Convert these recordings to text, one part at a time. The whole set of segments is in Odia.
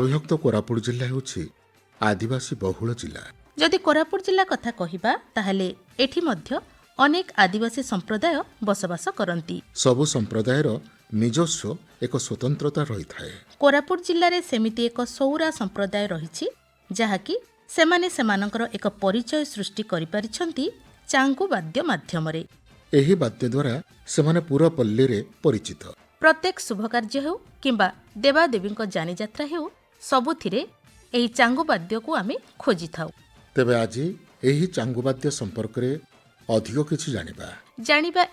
ଅଭିଭକ୍ତ କୋରାପୁଟ ଜିଲ୍ଲା ହେଉଛି ଆଦିବାସୀ ବହୁଳ ଜିଲ୍ଲା। ଯଦି କୋରାପୁଟ ଜିଲ୍ଲା କଥା କହିବା ତାହେଲେ ଏଠି ମଧ୍ୟ ଅନେକ ଆଦିବାସୀ ସମ୍ପ୍ରଦାୟ ବସବାସ କରନ୍ତି। ସବୁ ସମ୍ପ୍ରଦାୟର ନିଜସ୍ୱ ଏକ ସ୍ୱତନ୍ତ୍ରତା ରହିଥାଏ। କୋରାପୁଟ ଜିଲ୍ଲାରେ ସେମିତି ଏକ ସୌରା ସମ୍ପ୍ରଦାୟ ରହିଛି, ଯାହାକି ସେମାନେ ସେମାନଙ୍କର ଏକ ପରିଚୟ ସୃଷ୍ଟି କରିପାରିଛନ୍ତି ଚାଙ୍ଗୁ ବାଦ୍ୟ ମାଧ୍ୟମରେ। ଏହି ବାଦ୍ୟ ଦ୍ୱାରା ସେମାନେ ପୁରା ପଲ୍ଲୀରେ ପରିଚିତ। ପ୍ରତ୍ୟେକ ଶୁଭକାର୍ଯ୍ୟ ହେଉ କିମ୍ବା ଦେବାଦେବୀଙ୍କ ଯାନିଯାତ୍ରା ହେଉ, ସବୁଥିରେ ଏହି ଚାଙ୍ଗୁ ବାଦ୍ୟକୁ ଆମେ ଖୋଜିଥାଉ। ତେବେ ଆଜି ଏହି ଚାଙ୍ଗୁ ବାଦ୍ୟ ସମ୍ପର୍କରେ ଅଧିକ କିଛି ଜାଣିବା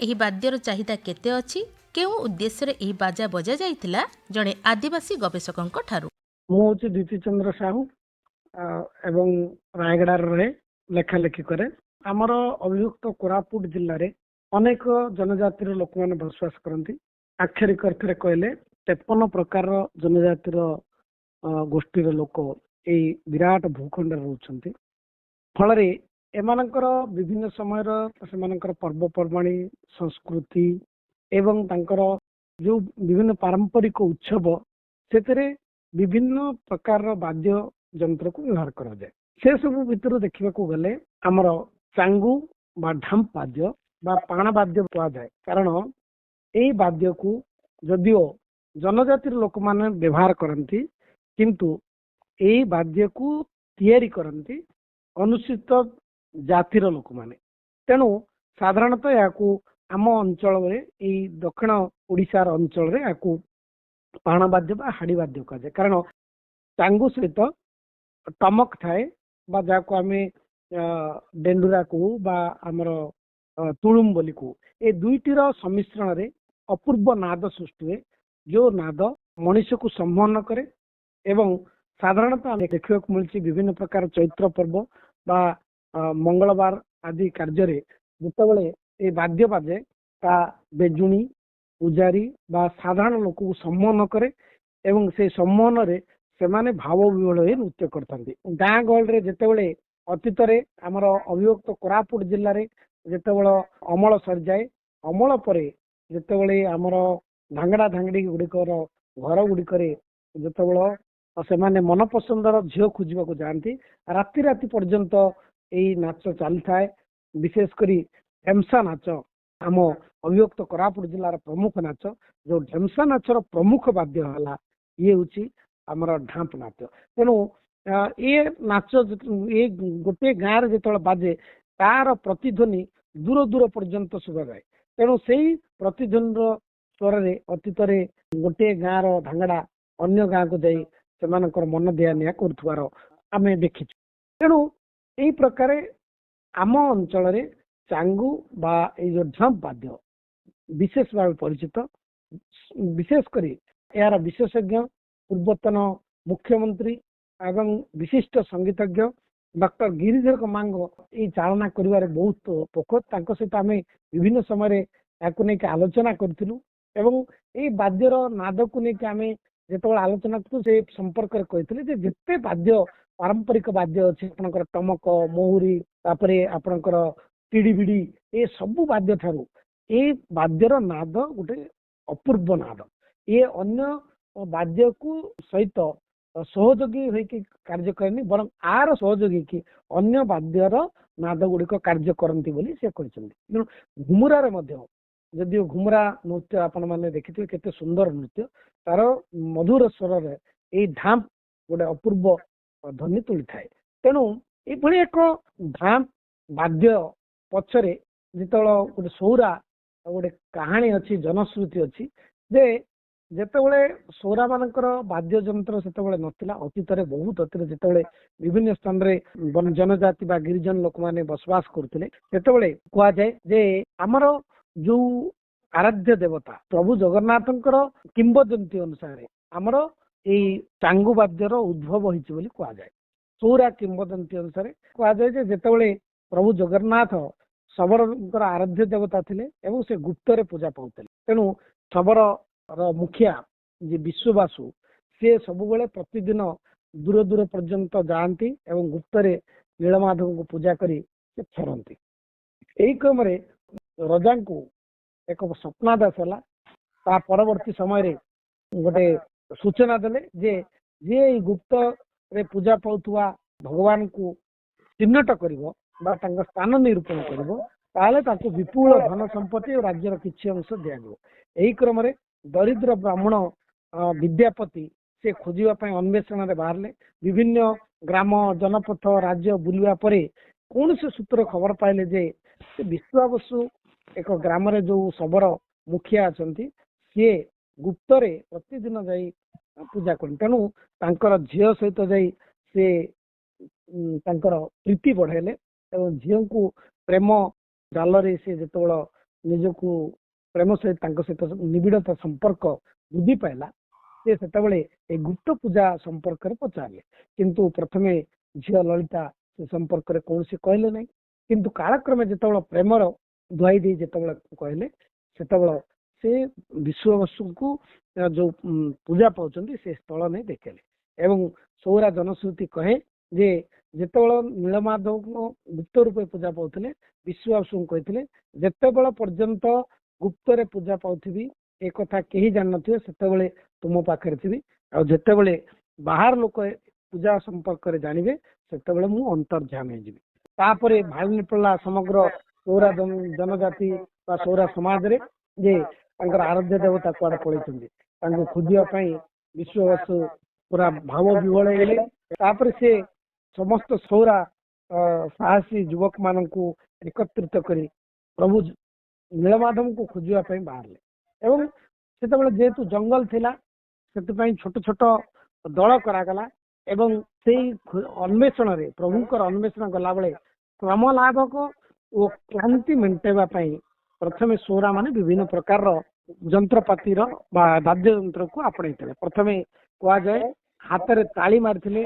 ଏହି ବାଦ୍ୟର ଚାହିଦା କେତେ ଅଛି, କେଉଁ ଉଦ୍ଦେଶ୍ୟରେ ଏହି ବାଜା ବଜା ଯାଇଥିଲା ଜଣେ ଆଦିବାସୀ ଗବେଷକଙ୍କ ଠାରୁ। ମୁଁ ହେଉଛି ଦ୍ୱିତୀୟ ଚନ୍ଦ୍ର ସାହୁ ଏବଂ ରାୟଗଡ଼ାରେ ରହେ, ଲେଖାଲେଖି କରେ। ଆମର ଅଭିଭୁକ୍ତ କୋରାପୁଟ ଜିଲ୍ଲାରେ ଅନେକ ଜନଜାତିର ଲୋକମାନେ ବସବାସ କରନ୍ତି। ଆକ୍ଷରିକ ଅର୍ଥରେ କହିଲେ 53 ପ୍ରକାରର ଜନଜାତିର ଗୋଷ୍ଠୀର ଲୋକ ଏଇ ବିରାଟ ଭୂଖଣ୍ଡରେ ରହୁଛନ୍ତି। ଫଳରେ ଏମାନଙ୍କର ବିଭିନ୍ନ ସମୟର ସେମାନଙ୍କର ପର୍ବପର୍ବାଣୀ, ସଂସ୍କୃତି ଏବଂ ତାଙ୍କର ଯେଉଁ ବିଭିନ୍ନ ପାରମ୍ପରିକ ଉତ୍ସବ, ସେଥିରେ ବିଭିନ୍ନ ପ୍ରକାରର ବାଦ୍ୟ ଯନ୍ତ୍ରକୁ ବ୍ୟବହାର କରାଯାଏ। ସେ ସବୁ ଭିତରୁ ଦେଖିବାକୁ ଗଲେ ଆମର ଚାଙ୍ଗୁ ବା ଢାମ୍ପ ବାଦ୍ୟ ବା ପାଣ ବାଦ୍ୟ କୁହାଯାଏ। କାରଣ ଏଇ ବାଦ୍ୟକୁ ଯଦିଓ ଜନଜାତିର ଲୋକମାନେ ବ୍ୟବହାର କରନ୍ତି, କିନ୍ତୁ ଏଇ ବାଦ୍ୟକୁ ତିଆରି କରନ୍ତି ଅନୁସୂଚିତ ଜାତିର ଲୋକମାନେ। ତେଣୁ ସାଧାରଣତଃ ଏହାକୁ ଆମ ଅଞ୍ଚଳରେ, ଏଇ ଦକ୍ଷିଣ ଓଡ଼ିଶାର ଅଞ୍ଚଳରେ ଏହାକୁ ପାଣ ବାଦ୍ୟ ବା ହାଡ଼ି ବାଦ୍ୟ କୁହାଯାଏ। କାରଣ ଚାଙ୍ଗୁ ସହିତ ଟମକ ଥାଏ, ବା ଯାହାକୁ ଆମେ ଡେଣ୍ଡୁରା କହୁ ବା ଆମର ତୁଳୁମ ବୋଲି କହୁ। ଏ ଦୁଇଟିର ସମ୍ମିଶ୍ରଣରେ ଅପୂର୍ବ ନାଦ ସୃଷ୍ଟି ହୁଏ, ଯେଉଁ ନାଦ ମଣିଷକୁ ସମ୍ମୋହନ କରେ। ଏବଂ ସାଧାରଣତଃ ଆମେ ଦେଖିବାକୁ ମିଳୁଛି ବିଭିନ୍ନ ପ୍ରକାର ଚୈତ୍ର ପର୍ବ ବା ମଙ୍ଗଳବାର ଆଦି କାର୍ଯ୍ୟରେ ଯେତେବେଳେ ଏ ବାଦ୍ୟ ବାଜେ, ତା ବେଜୁଣି ପୂଜାରୀ ବା ସାଧାରଣ ଲୋକକୁ ସମ୍ମୋହନ କରେ ଏବଂ ସେ ସମ୍ମୋହନରେ ସେମାନେ ଭାବ ବିହ୍ୱଳ ହୋଇ ନୃତ୍ୟ କରିଥାନ୍ତି। ଗାଁ ଗହଳିରେ ଯେତେବେଳେ ଅତୀତରେ ଆମର ଅଭିଭକ୍ତ କୋରାପୁଟ ଜିଲ୍ଲାରେ ଯେତେବେଳେ ଅମଳ ସରିଯାଏ, ଅମଳ ପରେ ଯେତେବେଳେ ଆମର ଧାଙ୍ଗଡ଼ା ଧାଙ୍ଗଡ଼ି ଗୁଡ଼ିକର ଘର ଗୁଡ଼ିକରେ ଯେତେବେଳେ ସେମାନେ ମନପସନ୍ଦର ଝିଅ ଖୋଜିବାକୁ ଯାଆନ୍ତି, ରାତି ରାତି ପର୍ଯ୍ୟନ୍ତ ଏଇ ନାଚ ଚାଲିଥାଏ। ବିଶେଷ କରି ଢେମ୍ସା ନାଚ ଆମ ଅଭିଭକ୍ତ କୋରାପୁଟ ଜିଲ୍ଲାର ପ୍ରମୁଖ ନାଚ। ଯେଉଁ ଢେମ୍ସା ନାଚର ପ୍ରମୁଖ ବାଦ୍ୟ ହେଲା ଇଏ ହେଉଛି ଆମର ଢାମ୍ପ ନାଚ। ତେଣୁ ଏ ନାଚ ଏ ଗୋଟିଏ ଗାଁରେ ଯେତେବେଳେ ବାଜେ, ତାର ପ୍ରତିଧ୍ୱନି ଦୂର ଦୂର ପର୍ଯ୍ୟନ୍ତ ଶୁଭାଯାଏ। ତେଣୁ ସେଇ ପ୍ରତିଧ୍ୱନିର ସ୍ୱରରେ ଅତୀତରେ ଗୋଟିଏ ଗାଁର ଧାଙ୍ଗଡ଼ା ଅନ୍ୟ ଗାଁକୁ ଯାଇ ସେମାନଙ୍କର ମନ ଦିଆ ନିଆ କରୁଥିବାର ଆମେ ଦେଖିଛୁ। ତେଣୁ ଏଇ ପ୍ରକାରେ ଆମ ଅଞ୍ଚଳରେ ଚାଙ୍ଗୁ ବା ଏଇ ଯେଉଁ ଢାମ୍ପ ବାଦ୍ୟ ବିଶେଷ ଭାବେ ପରିଚିତ। ବିଶେଷ କରି ଏହାର ବିଶେଷଜ୍ଞ ପୂର୍ବତନ ମୁଖ୍ୟମନ୍ତ୍ରୀ ଏବଂ ବିଶିଷ୍ଟ ସଙ୍ଗୀତଜ୍ଞ ଡକ୍ଟର ଗିରିଧର କମାଙ୍ଗ ଏଇ ଚାଳନା କରିବାରେ ବହୁତ ପୋଖତ। ତାଙ୍କ ସହିତ ଆମେ ବିଭିନ୍ନ ସମୟରେ ଏହାକୁ ନେଇକି ଆଲୋଚନା କରିଥିଲୁ ଏବଂ ଏଇ ବାଦ୍ୟର ନାଦକୁ ନେଇକି ଆମେ ଯେତେବେଳେ ଆଲୋଚନା କରୁ, ସେ ସମ୍ପର୍କରେ କହିଥିଲେ ଯେ ଯେତେ ବାଦ୍ୟ ପାରମ୍ପରିକ ବାଦ୍ୟ ଅଛି, ଆପଣଙ୍କର ଟମକ, ମହୁରୀ, ତାପରେ ଆପଣଙ୍କର ପିଡ଼ିବିଡ଼ି, ଏ ସବୁ ବାଦ୍ୟ ଠାରୁ ଏଇ ବାଦ୍ୟର ନାଦ ଗୋଟେ ଅପୂର୍ବ ନାଦ। ଏ ଅନ୍ୟ ବାଦ୍ୟକୁ ସହିତ ସହଯୋଗୀ ହୋଇକି କାର୍ଯ୍ୟ କରେନି, ବରଂ ଆର ସହଯୋଗୀ କି ଅନ୍ୟ ବାଦ୍ୟର ନାଦ ଗୁଡ଼ିକ କାର୍ଯ୍ୟ କରନ୍ତି ବୋଲି ସେ କହିଛନ୍ତି। ତେଣୁ ଘୁମୁରାରେ ମଧ୍ୟ, ଯଦିଓ ଘୁମୁରା ନୃତ୍ୟ ଆପଣମାନେ ଦେଖିଥିବେ କେତେ ସୁନ୍ଦର ନୃତ୍ୟ, ତାର ମଧୁର ସ୍ୱରରେ ଏଇ ଢାମ୍ପ ଗୋଟେ ଅପୂର୍ବ ଧ୍ୱନି ତୁଳିଥାଏ। ତେଣୁ ଏଭଳି ଏକ ଢାମ୍ପ ବାଦ୍ୟ ପଛରେ ଯେତେବେଳେ ଗୋଟେ ସୌରା ଗୋଟେ କାହାଣୀ ଅଛି, ଜନଶ୍ରୁତି ଅଛି ଯେ ଯେତେବେଳେ ସୌରା ମାନଙ୍କର ବାଦ୍ୟ ଯନ୍ତ୍ର ସେତେବେଳେ ନଥିଲା, ଅତୀତରେ ବହୁତ ଅତୀତରେ ଯେତେବେଳେ ବିଭିନ୍ନ ସ୍ଥାନରେ ଜନଜାତି ବା ଗିରିଜନ ଲୋକମାନେ ବସବାସ କରୁଥିଲେ, ସେତେବେଳେ କୁହାଯାଏ ଯେ ଆମର ଯୋଉ ଆରାଧ୍ୟ ଦେବତା ପ୍ରଭୁ ଜଗନ୍ନାଥଙ୍କର କିମ୍ବଦନ୍ତୀ ଅନୁସାରେ ଆମର ଏଇ ଚାଙ୍ଗୁ ବାଦ୍ୟର ଉଦ୍ଭବ ହୋଇଛି ବୋଲି କୁହାଯାଏ। ସୌରା କିମ୍ବଦନ୍ତୀ ଅନୁସାରେ କୁହାଯାଏ ଯେ ଯେତେବେଳେ ପ୍ରଭୁ ଜଗନ୍ନାଥ ଶବରଙ୍କର ଆରାଧ୍ୟ ଦେବତା ଥିଲେ ଏବଂ ସେ ଗୁପ୍ତରେ ପୂଜା ପାଉଥିଲେ, ତେଣୁ ଶବରର ମୁଖିଆ ଯେ ବିଶ୍ୱବାସୁ, ସେ ସବୁବେଳେ ପ୍ରତିଦିନ ଦୂର ଦୂର ପର୍ଯ୍ୟନ୍ତ ଯାଆନ୍ତି ଏବଂ ଗୁପ୍ତରେ ନୀଳମାଧବଙ୍କୁ ପୂଜା କରି ସେ ଫେରନ୍ତି। ଏହି କ୍ରମରେ ରଜାଙ୍କୁ ଏକ ସ୍ୱପ୍ନାଦେଶ ହେଲା। ତା ପରବର୍ତ୍ତୀ ସମୟରେ ଗୋଟେ ସୂଚନା ଦେଲେ ଯେ ଯିଏ ଏଇ ଗୁପ୍ତରେ ପୂଜା ପାଉଥିବା ଭଗବାନଙ୍କୁ ଚିହ୍ନଟ କରିବ ବା ତାଙ୍କ ସ୍ଥାନ ନିରୂପଣ କରିବ ତାହେଲେ ତାକୁ ବିପୁଳ ଧନ ସମ୍ପତ୍ତି ଓ ରାଜ୍ୟର କିଛି ଅଂଶ ଦିଆଯିବ। ଏହି କ୍ରମରେ ଦରିଦ୍ର ବ୍ରାହ୍ମଣ ବିଦ୍ୟାପତି ସେ ଖୋଜିବା ପାଇଁ ଅନ୍ୱେଷଣରେ ବାହାରିଲେ। ବିଭିନ୍ନ ଗ୍ରାମ ଜନପଥ ରାଜ୍ୟ ବୁଲିବା ପରେ କୌଣସି ସୂତ୍ର ଖବର ପାଇଲେ ଯେ ସେ ବିଶ୍ୱାବସୁ ଏକ ଗ୍ରାମରେ ଯୋଉ ଶବର ମୁଖିଆ ଅଛନ୍ତି ସିଏ ଗୁପ୍ତରେ ପ୍ରତିଦିନ ଯାଇ ପୂଜା କରନ୍ତି। ତେଣୁ ତାଙ୍କର ଝିଅ ସହିତ ଯାଇ ସେ ତାଙ୍କର ପ୍ରୀତି ବଢାଇଲେ ଏବଂ ଝିଅଙ୍କୁ ପ୍ରେମ ଜାଲରେ ସେ ଯେତେବେଳେ ନିଜକୁ ପ୍ରେମ ସହିତ ତାଙ୍କ ସହିତ ନିବିଡ଼ତା ସମ୍ପର୍କ ବୃଦ୍ଧି ପାଇଲା ସେ ସେତେବେଳେ এই ଗୁପ୍ତ ପୂଜା ସମ୍ପର୍କରେ ପଚାରିଲେ। କିନ୍ତୁ ପ୍ରଥମେ ଝିଅ ଲଳିତା ସେ ସମ୍ପର୍କରେ କୌଣସି କହିଲେ ନାହିଁ। କିନ୍ତୁ କାଳକ୍ରମେ ଯେତେବେଳେ ପ୍ରେମର ଧୁଆଇ ଦେଇ ଯେତେବେଳେ କହିଲେ ସେତେବେଳେ ସେ ବିଶ୍ୱବସୁଙ୍କୁ ଯୋଉ ପୂଜା ପାଉଛନ୍ତି ସେ ସ୍ଥଳ ନେଇ ଦେଖେଇଲେ। ଏବଂ ସୌରା ଜନଶ୍ରୁତି କହେ ଯେ ଯେତେବେଳେ ନୀଳମାଧବ ଗୁପ୍ତ ରୂପେ ପୂଜା ପାଉଥିଲେ ବିଶ୍ୱବସୁଙ୍କୁ କହିଥିଲେ ଯେତେବେଳେ ପର୍ଯ୍ୟନ୍ତ ଗୁପ୍ତରେ ପୂଜା ପାଉଥିବି ଏ କଥା କେହି ଜାଣିନଥିବେ ସେତେବେଳେ ତୁମ ପାଖରେ ଥିବି ଆଉ ଯେତେବେଳେ ବାହାର ଲୋକ ପୂଜା ସମ୍ପର୍କରେ ଜାଣିବେ ସେତେବେଳେ ମୁଁ ଅନ୍ତର୍ଧ୍ୟାନ ହେଇଯିବି। ତାପରେ ଭାଳିନୀ ପଡ଼ିଲା ସମଗ୍ର ସୌରା ଜନଜାତି ବା ସୌରା ସମାଜରେ ଯେ ତାଙ୍କର ଆରାଧ୍ୟ ଦେବତା କୁଆଡେ ପଳେଇଛନ୍ତି। ତାଙ୍କୁ ଖୋଜିବା ପାଇଁ ବିଶ୍ୱବସୁ ପୁରା ଭାବ ବିହଳ ହେଇଗଲେ। ତାପରେ ସେ ସମସ୍ତ ସୌରା ସାହସୀ ଯୁବକ ମାନଙ୍କୁ ଏକତ୍ରିତ କରି ପ୍ରଭୁ ନୀଳମାଧବଙ୍କୁ ଖୋଜିବା ପାଇଁ ବାହାରିଲେ। ଏବଂ ସେତେବେଳେ ଯେହେତୁ ଜଙ୍ଗଲ ଥିଲା ସେଥିପାଇଁ ଛୋଟ ଛୋଟ ଦଳ କରାଗଲା ଏବଂ ସେଇ ଅନ୍ୱେଷଣରେ ପ୍ରଭୁଙ୍କର ଅନ୍ୱେଷଣ ଗଲାବେଳେ କ୍ରମ ଲାଭକ ଓ କ୍ଳାନ୍ତି ମେଣ୍ଟାଇବା ପାଇଁ ପ୍ରଥମେ ସୌରା ମାନେ ବିଭିନ୍ନ ପ୍ରକାରର ଯନ୍ତ୍ରପାତିର ବା ବାଦ୍ୟ ଯନ୍ତ୍ରକୁ ଆପଣେଇଥିଲେ। ପ୍ରଥମେ କୁହାଯାଏ ହାତରେ ତାଳି ମାରିଥିଲେ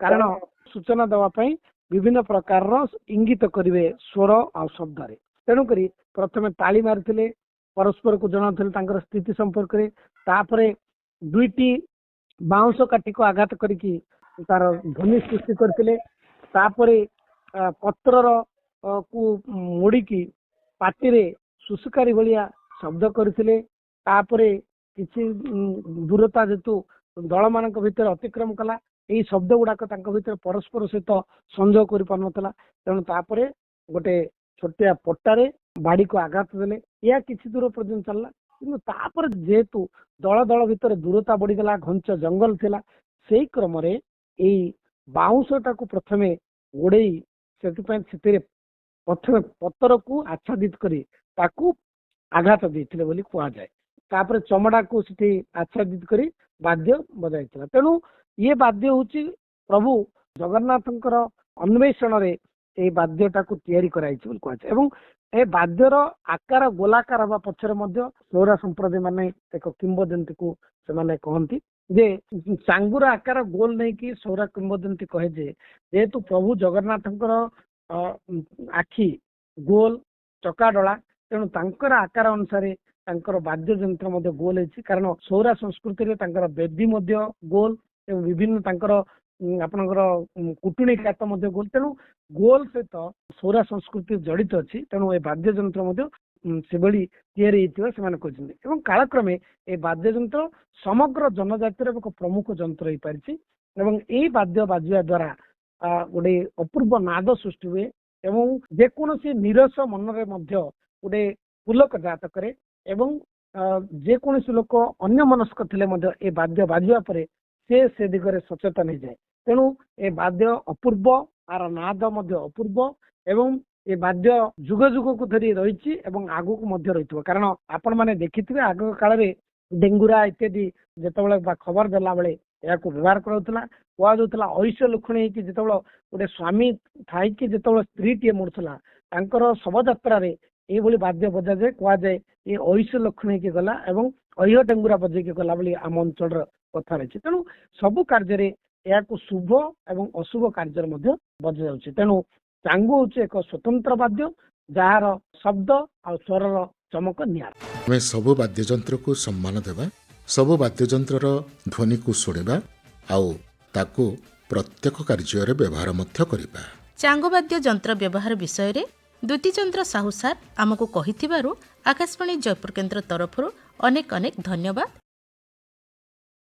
କାରଣ ସୂଚନା ଦେବା ପାଇଁ ବିଭିନ୍ନ ପ୍ରକାରର ଇଙ୍ଗିତ କରିବେ ସ୍ୱର ଆଉ ଶବ୍ଦରେ। ତେଣୁକରି ପ୍ରଥମେ ତାଳି ମାରିଥିଲେ ପରସ୍ପରକୁ ଜଣାଉଥିଲେ ତାଙ୍କର ସ୍ଥିତି ସମ୍ପର୍କରେ। ତାପରେ ଦୁଇଟି ବାଉଁଶ କାଠିକୁ ଆଘାତ କରିକି ତାର ଧ୍ୱନି ସୃଷ୍ଟି କରିଥିଲେ। ତାପରେ ପତ୍ରର କୁ ମୋଡ଼ିକି ପାଟିରେ ସୁସୁକାରୀ ଭଳିଆ ଶବ୍ଦ କରିଥିଲେ। ତାପରେ କିଛି ଦୂରତା ଯେହେତୁ ଦଳମାନଙ୍କ ଭିତରେ ଅତିକ୍ରମ କଲା ଏଇ ଶବ୍ଦ ଗୁଡାକ ତାଙ୍କ ଭିତରେ ପରସ୍ପର ସହିତ ସଂଯୋଗ କରିପାରୁନଥିଲା। ତେଣୁ ତାପରେ ଗୋଟେ ଛୋଟିଆ ପଟାରେ ବାଡିକୁ ଆଘାତ ଦେଲେ। ଏହା କିଛି ଦୂର ପର୍ଯ୍ୟନ୍ତ ଚାଲିଲା। କିନ୍ତୁ ତାପରେ ଯେହେତୁ ଦଳ ଦଳ ଭିତରେ ଦୂରତା ବଢିଗଲା ଘଞ୍ଚ ଜଙ୍ଗଲ ଥିଲା ସେଇ କ୍ରମରେ ଏଇ ବାଉଁଶଟାକୁ ପ୍ରଥମେ ଗୋଡେଇ ସେଥିପାଇଁ ସେଥିରେ ପ୍ରଥମେ ପତରକୁ ଆଚ୍ଛାଦିତ କରି ତାକୁ ଆଘାତ ଦେଇଥିଲେ ବୋଲି କୁହାଯାଏ। ତାପରେ ଚମଡାକୁ ସେଠି ଆଚ୍ଛାଦିତ କରି ବାଦ୍ୟ ବଜାଇଥିଲା। ତେଣୁ ଇଏ ବାଦ୍ୟ ହଉଛି ପ୍ରଭୁ ଜଗନ୍ନାଥଙ୍କର ଅନ୍ୱେଷଣରେ ଏଇ ବାଦ୍ୟଟାକୁ ତିଆରି କରାଯାଇଛି ବୋଲି କୁହାଯାଏ। ଏବଂ ଏ ବାଦ୍ୟର ଆକାର ଗୋଲାକାର ହେବା ପଛରେ ମଧ୍ୟ ସୌରା ସମ୍ପ୍ରଦାୟ ମାନେ ଏକ କିମ୍ବଦନ୍ତୀକୁ ସେମାନେ କହନ୍ତି ଯେ ଚାଙ୍ଗୁର ଆକାର ଗୋଲ ନେଇକି ସୌରା କିମ୍ବଦନ୍ତୀ କହେ ଯେ ଯେହେତୁ ପ୍ରଭୁ ଜଗନ୍ନାଥଙ୍କର ଆଖି ଗୋଲ ଚକାଡଳା ତେଣୁ ତାଙ୍କର ଆକାର ଅନୁସାରେ ତାଙ୍କର ବାଦ୍ୟ ଯନ୍ତ୍ର ମଧ୍ୟ ଗୋଲ ହେଇଛି। କାରଣ ସୌରା ସଂସ୍କୃତିରେ ତାଙ୍କର ବେଦୀ ମଧ୍ୟ ଗୋଲ ଏବଂ ବିଭିନ୍ନ ତାଙ୍କର ଆପଣଙ୍କର କୁଟୁଣୀ କାତ ମଧ୍ୟ ଗୋଲ। ତେଣୁ ଗୋଲ ସହିତ ସୌରା ସଂସ୍କୃତି ଜଡିତ ଅଛି। ତେଣୁ ଏ ବାଦ୍ୟ ଯନ୍ତ୍ର ମଧ୍ୟ ସେଭଳି ତିଆରି ହେଇଥିବା ସେମାନେ କହିଛନ୍ତି। ଏବଂ କାଳକ୍ରମେ ଏ ବାଦ୍ୟ ଯନ୍ତ୍ର ସମଗ୍ର ଜନଜାତିର ଏକ ପ୍ରମୁଖ ଯନ୍ତ୍ର ହେଇପାରିଛି। ଏବଂ ଏଇ ବାଦ୍ୟ ବାଜିବା ଦ୍ୱାରା ଗୋଟେ ଅପୂର୍ବ ନାଦ ସୃଷ୍ଟି ହୁଏ ଏବଂ ଯେକୌଣସି ନିରସ ମନରେ ମଧ୍ୟ ଗୋଟେ ପୁଲକ ଜାତ କରେ ଏବଂ ଯେକୌଣସି ଲୋକ ଅନ୍ୟ ମନସ୍କ ଥିଲେ ମଧ୍ୟ ଏ ବାଦ୍ୟ ବାଜିବା ପରେ ସେ ଦିଗରେ ସଚେତନ ହେଇଯାଏ। ତେଣୁ ଏ ବାଦ୍ୟ ଅପୂର୍ବ ଆର ନାଦ ମଧ୍ୟ ଅପୂର୍ବ ଏବଂ ଏ ବାଦ୍ୟ ଯୁଗ ଯୁଗକୁ ଧରି ରହିଛି ଏବଂ ଆଗକୁ ମଧ୍ୟ ରହିଥିବ। କାରଣ ଆପଣ ମାନେ ଦେଖିଥିବେ ଆଗ କାଳରେ ଡେଙ୍ଗୁରା ଇତ୍ୟାଦି ଯେତେବେଳେ ବା ଖବର ଦେଲା ବେଳେ ଏହାକୁ ବ୍ୟବହାର କରାଯାଉଥିଲା। କୁହାଯାଉଥିଲା ଐଶ୍ୟ ଲକ୍ଷଣ ହେଇକି ଯେତେବେଳେ ଗୋଟେ ସ୍ୱାମୀ ଥାଇକି ଯେତେବେଳେ ସ୍ତ୍ରୀଟିଏ ମରୁଥିଲା ତାଙ୍କର ଶବଯାତ୍ରାରେ ଏଇଭଳି ବାଦ୍ୟ ବଜାଯାଏ। କୁହାଯାଏ ଏ ଐଶ୍ୟ ଲକ୍ଷଣ ହେଇକି ଗଲା ଏବଂ ଐହ ଡେଙ୍ଗୁରା ବଜେଇକି ଗଲା ବୋଲି ଆମ ଅଞ୍ଚଳର କଥା ରହିଛି। ତେଣୁ ସବୁ କାର୍ଯ୍ୟରେ ଏହାକୁ ଶୁଭ ଏବଂ ଅଶୁଭ କାର୍ଯ୍ୟରେ ମଧ୍ୟ ବଜାଯାଉଛି। ତେଣୁ ଚାଙ୍ଗୁ ହଉଛି ଏକ ସ୍ୱତନ୍ତ୍ର ବାଦ୍ୟ ଯାହାର ଶବ୍ଦ ଆଉ ସ୍ୱରର ଚମକ ନିଆରା। ଆମେ ସବୁ ବାଦ୍ୟଯନ୍ତ୍ରକୁ ସମ୍ମାନ ଦେବା, ସବୁ ବାଦ୍ୟଯନ୍ତ୍ରର ଧ୍ୱନିକୁ ଶୁଣିବା ଆଉ ତାକୁ ପ୍ରତ୍ୟେକ କାର୍ଯ୍ୟରେ ବ୍ୟବହାର ମଧ୍ୟ କରିବା। ଚାଙ୍ଗୁବାଦ୍ୟ ଯନ୍ତ୍ର ବ୍ୟବହାର ବିଷୟରେ ଦ୍ୟୁତିଚନ୍ଦ୍ର ସାହୁ ସାର୍ ଆମକୁ କହିଥିବାରୁ ଆକାଶବାଣୀ ଜୟପୁର କେନ୍ଦ୍ର ତରଫରୁ ଅନେକ ଅନେକ ଧନ୍ୟବାଦ।